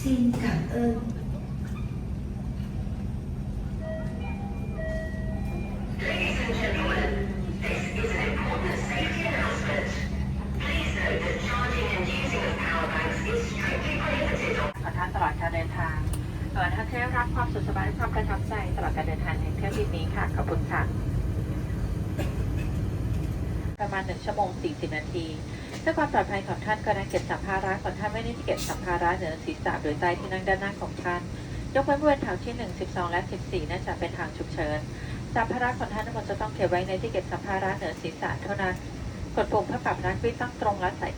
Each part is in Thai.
Xin cảm ơn. Ladies and gentlemen, this is an important safety announcement. Please note that charging and using of power banks is strictly prohibited. ขอท่านตลอดการเดินทางท่านได้รับความสุขสบายและความประทับใจตลอดการเดินทางในเที่ยวบินนี้ค่ะขอบคุณค่ะประมาณ1 ชั่วโมง 40 นาทีเพื่อความปลอดภัยของท่านกรุณาเก็บสัมภาระของท่านไว้ในที่เก็บสัมภาระเหนือศีรษะหรือใต้ที่นั่งด้านหน้าของท่านยกเว้นบริเวณแถวที่1 12และ14น่าจะเป็นทางฉุกเฉินสัมภาระของท่านทั้งหมดจะต้องเก็บไว้ในที่เก็บสัมภาระเหนือศีรษะเท่านั้นกดปุ่มเพื่อปรับนักวิ่งตั้งตรงและใส่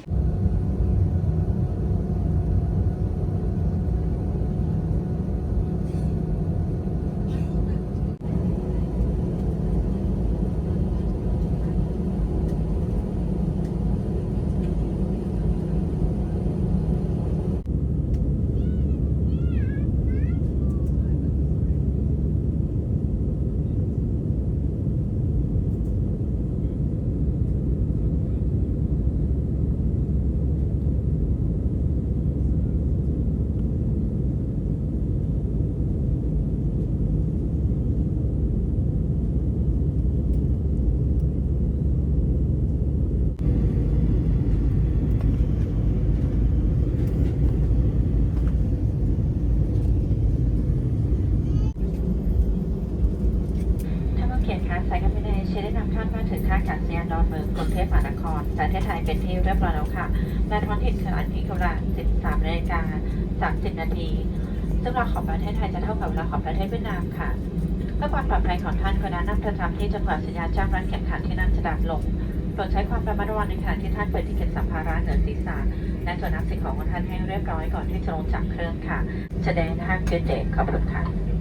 สายการบินเอเชียได้นำท่านมาถึงท่าอากาศยานดอนเมืองกรุงเทพมหานครประเทศไทยเป็นที่เรียบร้อยแล้วค่ะและท้องถิ่นคืออันที่เวลา 13:30 นาทีซึ่งเวลาของประเทศไทยจะเท่ากับเวลาของประเทศเวียดนามค่ะเพื่อความปลอดภัยของท่านควรนั่งประจำที่จนกว่าสัญญาณแจ้งการแข่งขันที่นั่งจะดับลงโปรดใช้ความระมัดระวังในขณะที่ท่านเปิดที่เก็บสัมภาระเหนือศีรษะและตรวจนับสิ่งของของท่านให้เรียบร้อยก่อนที่จะลงจากเครื่องค่ะแสดงท่าเกตเดขอบคุณค่ะ